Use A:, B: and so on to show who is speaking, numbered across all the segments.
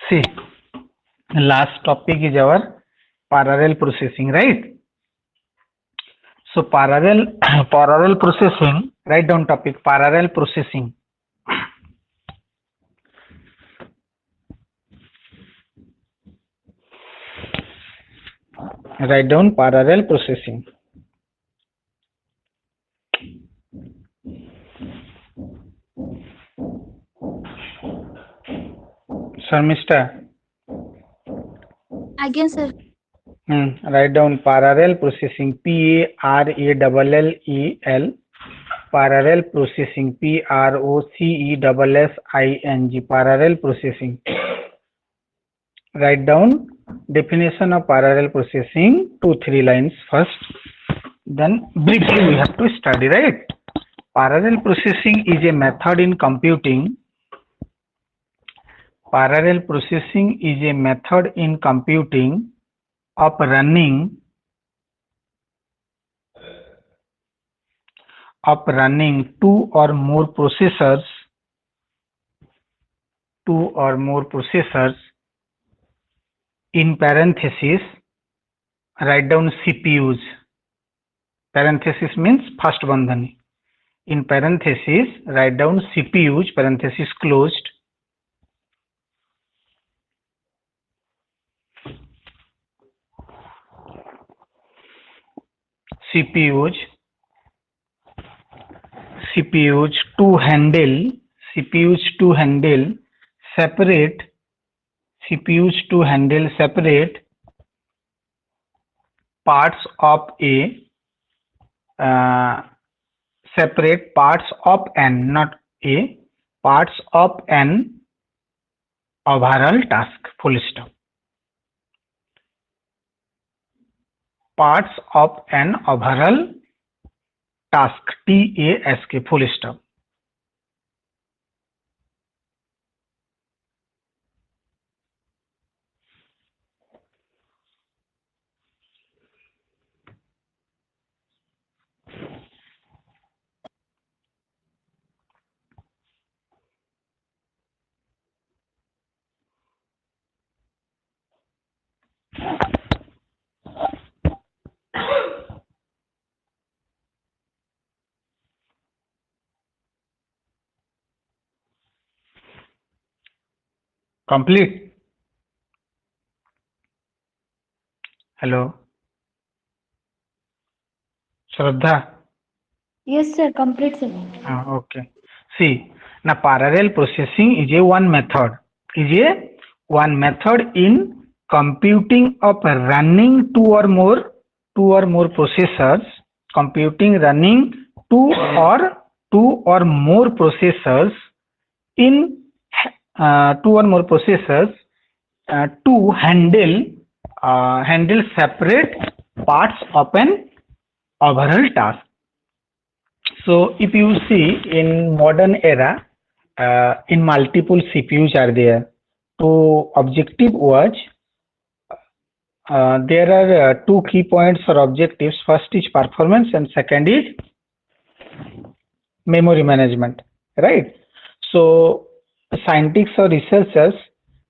A: See, last topic is our parallel processing, right? So parallel processing. Write down topic parallel processing. Write down parallel processing. Sharmista,
B: Again, sir.
A: write down parallel processing. Parallel. Parallel processing. Processing. Parallel processing. Write down definition of parallel processing. 2-3 lines first. Then briefly we have to study, right? Parallel processing is a method in computing. Parallel processing is a method in computing of running two or more processors in parenthesis. Write down CPUs. Parenthesis means first bandhani. In parenthesis, write down CPUs, parenthesis closed. CPUs to handle separate parts of an overall task. Full stop. Parts of an overall task. TASK. Full stop. Complete. Hello. Shraddha.
B: Yes, sir. Complete, sir.
A: Okay. See, now parallel processing is a one method. In computing of running two or more processors. Running two or more processors in to handle separate parts of an overall task. So if you see in modern era, in multiple CPUs are there. So objective was there are two key points or objectives. First is performance and second is memory management, right? So scientists or researchers,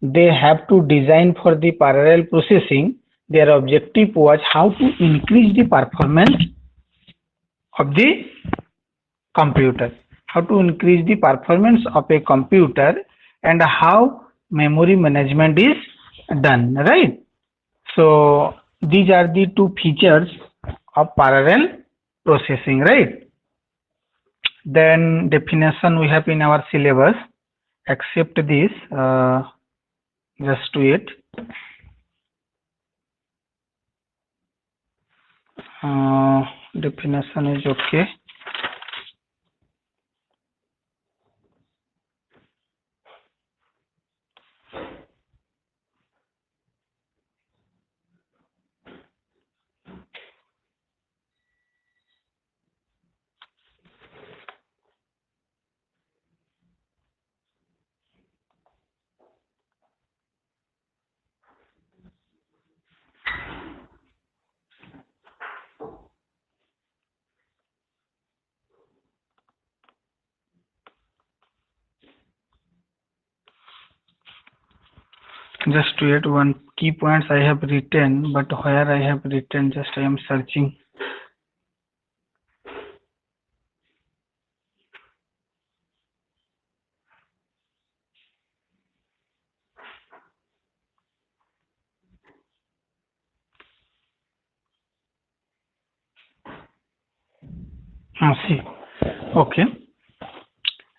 A: they have to design for the parallel processing. Their objective was how to increase the performance of the computer, how to increase the performance of a computer and how memory management is done, right? So these are the two features of parallel processing, right? Then definition we have in our syllabus. Accept this, just do it. Definition is okay. Just wait, one key points I have written, but where I have written, just I am searching. See, okay.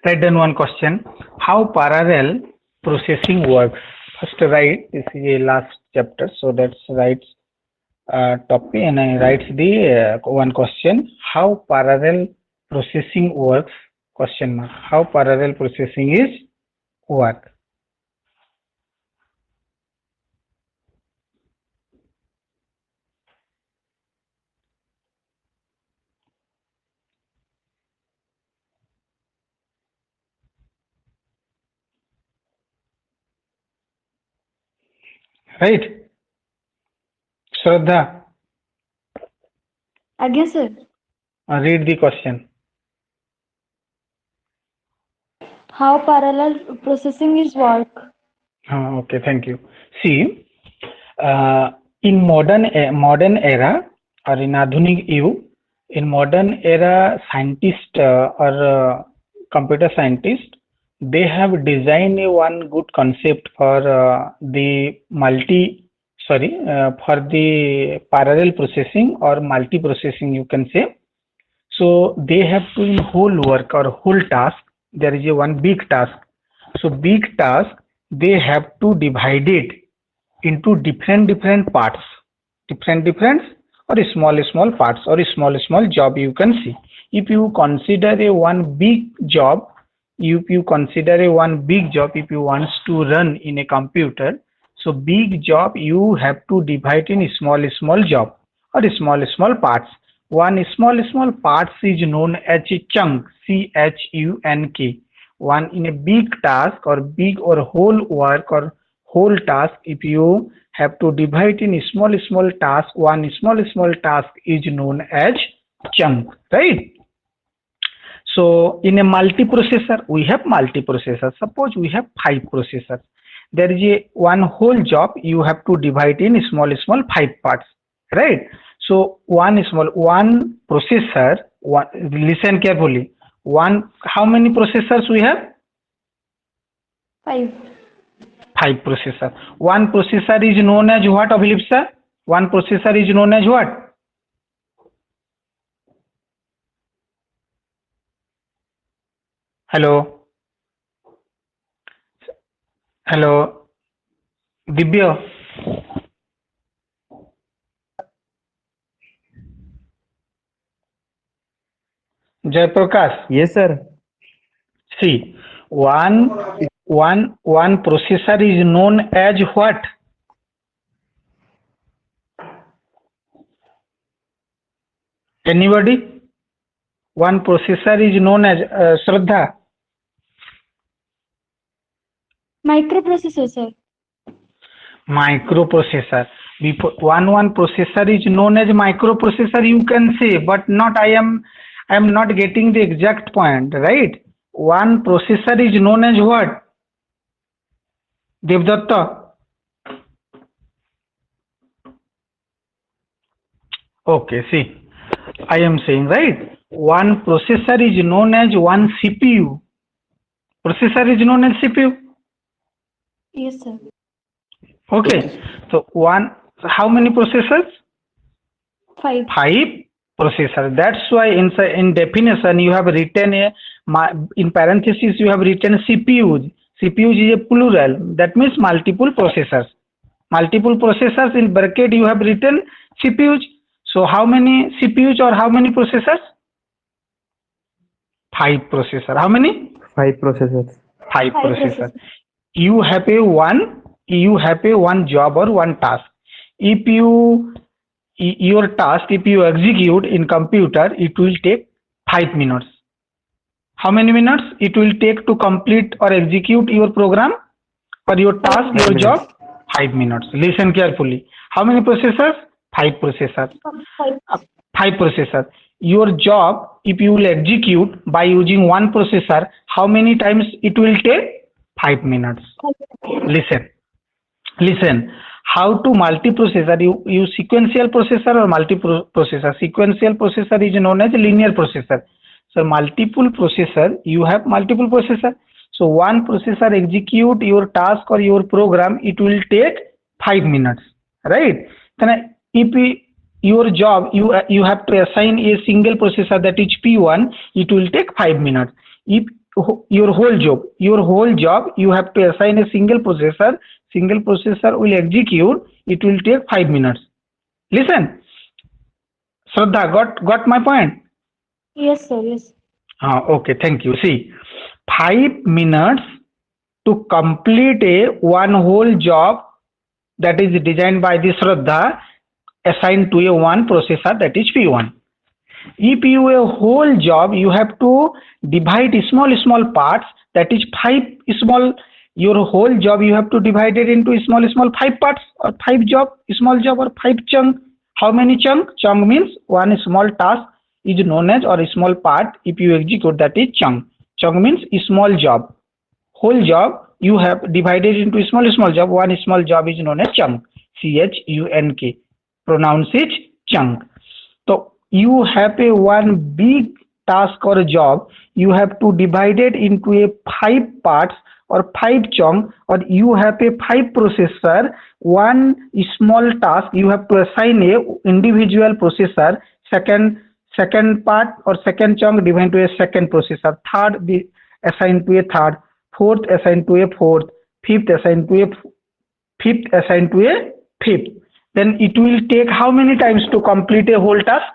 A: Write down one question. How parallel processing works? First write, this is a last chapter, so that's write topic, and I write the one question. How parallel processing works? Question mark. How parallel processing is work? Right? Shraddha,
B: Again, sir.
A: read the question.
B: How parallel processing is work?
A: Okay, thank you. See, in modern era or in Adhunik Yug, in modern era, scientists or computer scientists, they have designed a one good concept for for the parallel processing or multi-processing, you can say. So they have to in whole work or whole task, there is a one big task. So big task, they have to divide it into different parts, different or small parts or small job, you can see. If you consider a one big job, if you consider a one big job, if you want to run in a computer, so big job you have to divide in small job or small parts. One small parts is known as a chunk, chunk. One in a big task or big or whole work or whole task, if you have to divide in small task, one small task is known as chunk, right? So in a multiprocessor, we have multiprocessor. Suppose we have 5 processors. There is a one whole job you have to divide in small 5 parts, right? So one processor. Listen carefully. How many processors we have?
B: 5.
A: 5 processor. One processor is known as what, Abhilip sir? One processor is known as what? Hello? Hello? Divya? Jayaprakash?
C: Yes, sir.
A: See, one processor is known as what? Anybody? One processor is known as Shraddha.
B: Microprocessor, sir.
A: Microprocessor. One processor is known as microprocessor, you can say, but not I am not getting the exact point, right? One processor is known as what? Devdatta. Okay, see, I am saying, right? One processor is known as one CPU. Processor is known as CPU.
B: Yes, sir.
A: Okay, so how many processors?
B: 5.
A: 5 processors. That's why in definition you have written in parenthesis you have written CPUs. CPUs is a plural. That means multiple processors. Multiple processors, in bracket you have written CPUs. So how many CPUs or how many processors? 5 processors. How many?
C: 5 processors.
A: 5 processors. You have a one job or one task. If your task, if you execute in computer, it will take 5 minutes. How many minutes it will take to complete or execute your program or your task, your job? 5 minutes. Listen carefully. How many processors? 5 processors. 5 processors. Your job, if you will execute by using one processor, how many times it will take? 5 minutes. Listen. Listen, how to multiprocessor? You sequential processor or multiprocessor? Sequential processor is known as linear processor. So multiple processor, you have multiple processor. So one processor execute your task or your program, it will take 5 minutes, right? Then if your job, you have to assign a single processor, that is P1, it will take 5 minutes. If your whole job, you have to assign a single processor will execute, it will take 5 minutes. Listen, Shraddha, got my point?
B: Yes, sir. Yes.
A: Okay, thank you. See, 5 minutes to complete a one whole job that is designed by the Shraddha, assigned to a one processor, that is P1. If you a whole job, you have to divide small parts, that is five small. Your whole job, you have to divide it into small 5 parts, or small job, or 5 chunk. How many chunk? Chunk means one small task is known as, or a small part, if you execute, that is chunk. Chunk means a small job. Whole job you have divided into small job. One small job is known as chunk. CHUNK. Pronounce it chunk. So you have a one big task or a job, you have to divide it into a 5 parts or 5 chunk, or you have a 5 processor, one small task you have to assign a individual processor, second part or second chunk divided to a second processor, third be assigned to a third, fourth assigned to a fourth, fifth assigned to a fifth. Then it will take how many times to complete a whole task?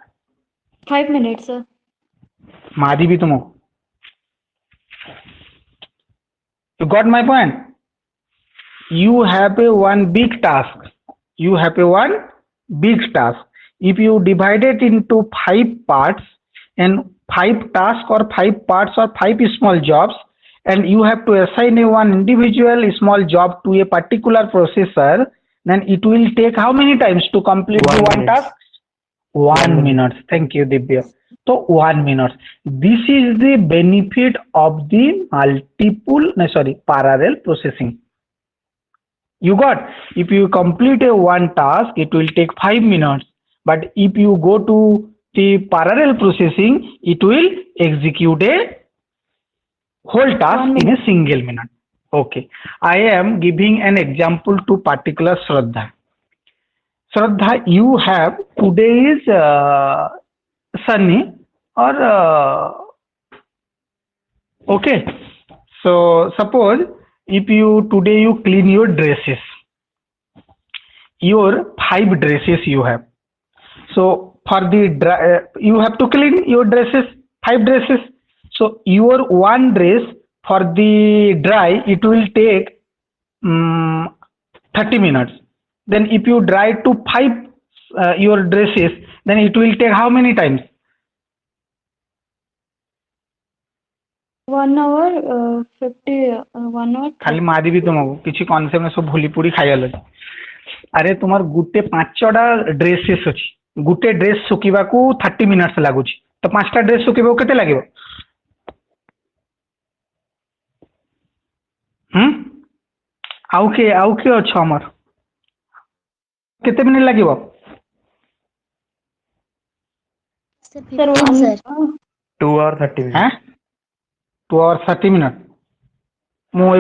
B: 5 minutes, sir.
A: मारी भी तुमको. You got my point? You have a one big task. If you divide it into 5 parts and 5 tasks or 5 parts or 5 small jobs, and you have to assign a one individual small job to a particular processor, then it will take how many times to complete the one task? 1 minute. Thank you, Divya. So 1 minute. This is the benefit of the parallel processing. You got? If you complete a one task, it will take 5 minutes. But if you go to the parallel processing, it will execute a whole task in a single minute. Okay. I am giving an example to particular Shraddha. Shraddha, you have today is sunny, or okay. So suppose if you today you clean your dresses, your 5 dresses you have. So for the you have to clean your dresses, 5 dresses. So your one dress for the dry, it will take 30 minutes. Then if you dry to 5 your dresses, then it will take how many times?
B: 1 hour 50 1 hour
A: खाली मारी भी तुमको किसी concept में सब भूली पूरी खाइल. अरे तुमार गुटे 5टा ड्रेसेस अछि, गुटे ड्रेस सुखिबाकू 30 मिनिट्स लागुछि, तो 5टा ड्रेस सुखिबाकू केते लागिबो? आउ के अच्छा हमर केते minute लागिबो?
B: Sir, 1 sir.
C: 2 hour 30 minutes.
A: हैं 2 hours 30 मिनट. मु ए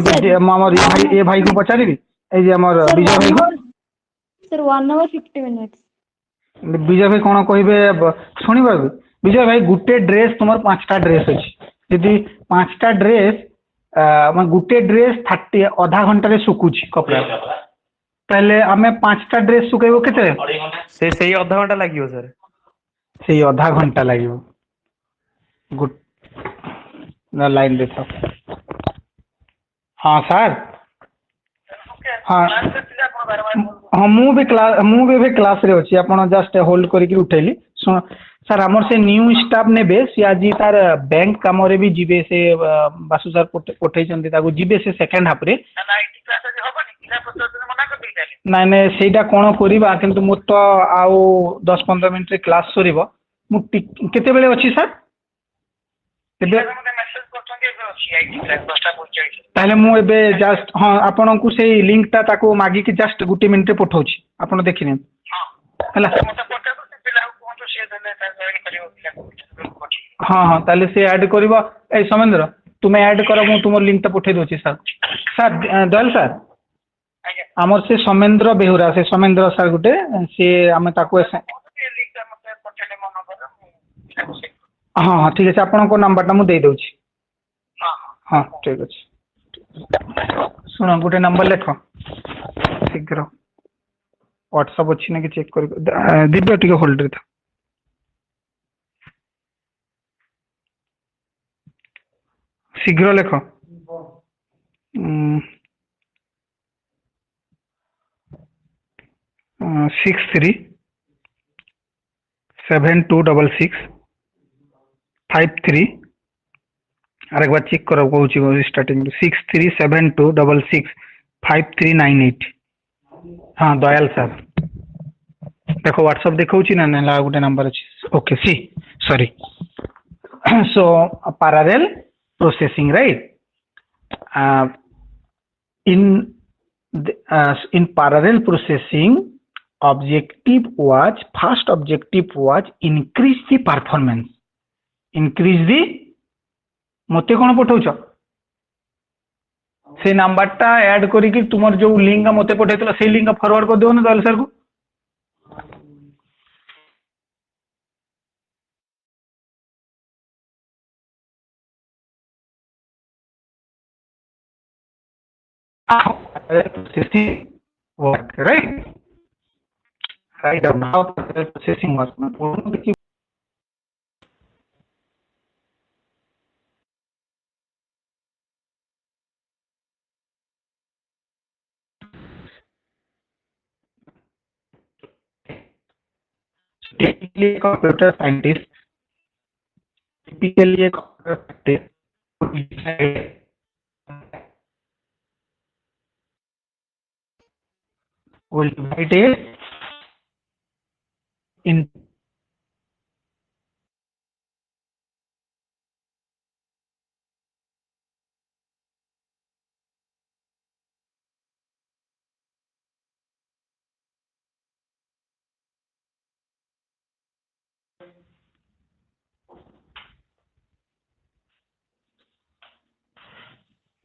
A: भाई को पचारिबी, ए जे हमर विजय भाई को.
B: Sir, 1 hour 50 minutes.
A: विजय भाई कौन कहे शुणी विजय भाई गुटे ड्रेस तुम 5टा ड्रेस अच्छी, यदि 5टा ड्रेस गुटे ड्रेस 30 आधा घंटे सुखुची कपड़ा, पहले आम 5टा ड्रेस सुखेबो केते?
C: से आधा घंटा लागियो सर.
A: से आधा घंटा लगे. गुड लाइन देता. हाँ सर. हाँ हाँ मुझे क्लास रे अच्छी, आप जस्ट होल्ड करके उठेली. सर आमर से न्यू स्टाफ ने सी आज तार बैंक कम रे भी जीवे, से बासु सर पठे जीवे से सेकेंड हाफ रे. नाई नाई सेटा कौन करवा किंतु मोर तो आउ 10-15 मिनट रे क्लास सरीबो. मु केते बेले अछि सर? ताहले मु एबे जस्ट हाँ आपन को से लिंक टा ताको मागी कि जस्ट गुटी मिनिट रे पठाउछि आपन देखिने हला हाँ हाँ ताहले से ऐड करबो ए समेंद्र तुमे ऐड कर मु तुम लिंक टा पठे दोछि सर सर दयाल सर आमर से समेंद्र बेहुरा से समेंद्र सर गुटे से आमे ताको हाँ हाँ ठीक है आपन को नंबर टा मु दे दोछि हाँ ठीक है सुनो गोटे नंबर लेख शीघ्र व्हाट्सएप अच्छी ना कि चेक कर दिव्य टिके होल्ड रे था शीघ्र लेख 63726653 अरे एक बार चेक करो कहूँ स्टार्टिंग 6372665398 हाँ दयाल सर देखो व्हाट्सएप देखो ना गोटे नंबर अच्छे okay see sorry so parallel processing right in parallel processing first objective was increase the performance increase the मते कौन पठाउछ से नंबर टा ऐड करी कि तुमर जो लिंक मते पठाइतला से लिंक फॉरवर्ड कर दियो ना दल सर को right now processing was typically a computer scientist will divide it in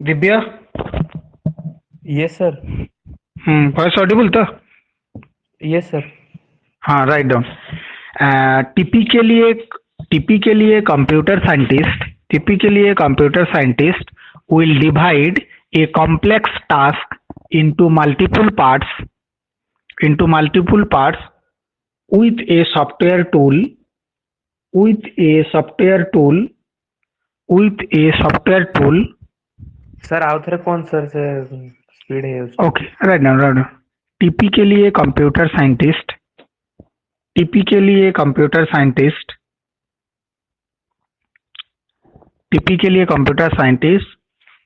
A: Divya
C: yes sir
A: voice Audible तो
C: यस सर
A: हाँ write down typically computer scientist will divide a complex task into multiple parts with a software tool
C: sir आउ थरे कौन sir से speed है उसकी
A: okay right now typically a computer scientist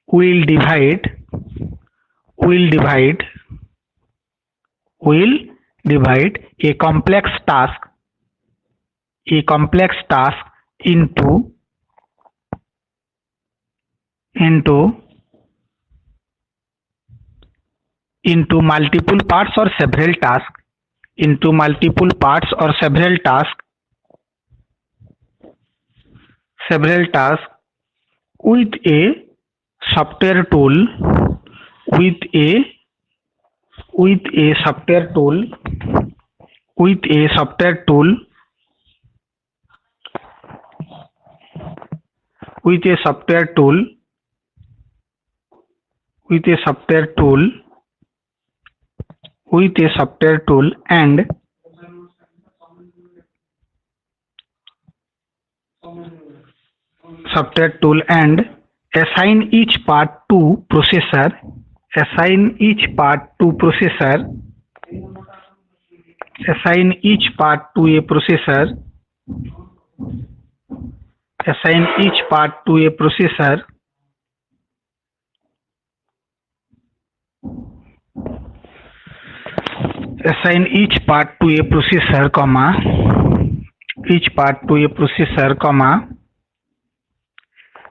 A: will divide a complex task into multiple parts or several tasks with a software tool and assign each part to processor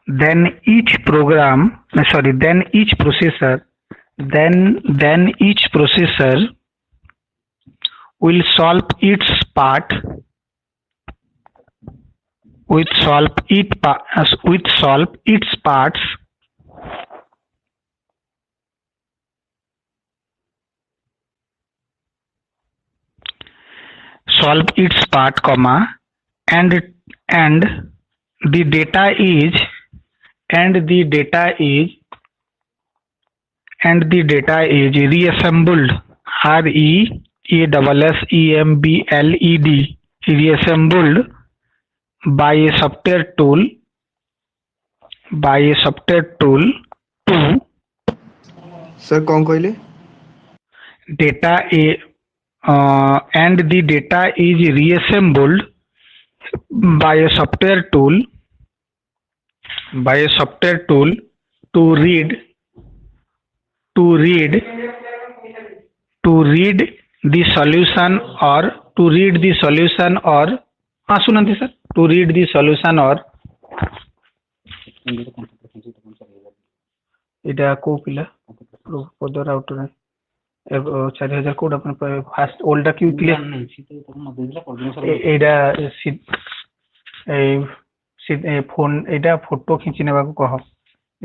A: then each program, sorry, then each processor, then each processor will solve its part with solve its parts solve its part, comma, and and the data is and the data is reassembled, reassembled, reassembled by a software tool to
D: sir कौन कहले
A: data a and the data is reassembled by a software tool to read the solution or हाँ सुनंती sir to read the solution or इटा को पिला पदर out रे 4000 code अपन fast old Q clear एडा ए phone एडा फोटो खिंची नेबा को कह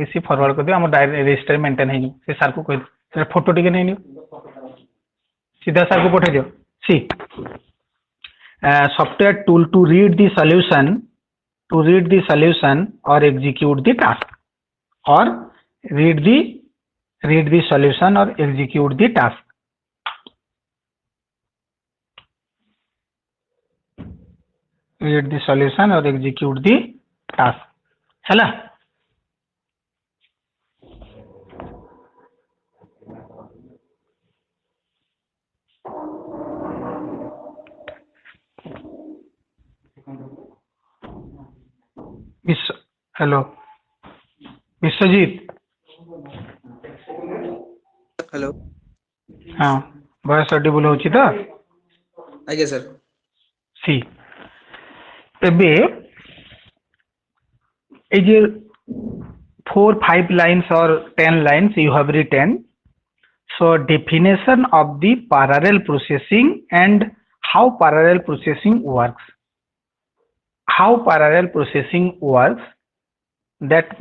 A: एसी फॉरवर्ड कर दियो हम डायरेक्ट रजिस्टर मेंटेन है से सर को कह सर फोटो टिके नै नियो सीधा सर को पठा दियो सी software tool to read the solution or execute the task or read the solution or execute the task. Read the solution or execute the task. हैला हेलो विश्वजीत
D: हेलो
A: हाँ voice Audible होची तो
D: आज्ञा sir
A: सी एबे ए जे 4-5 lines or 10 lines you have written, so definition of the parallel processing and how parallel processing works. How parallel processing works, that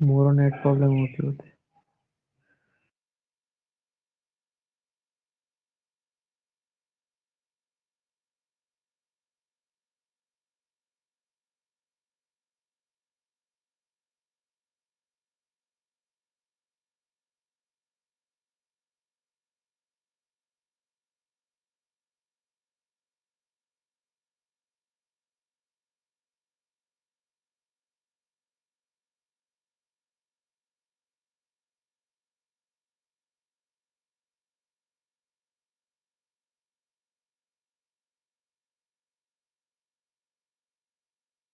C: more net problem होती होती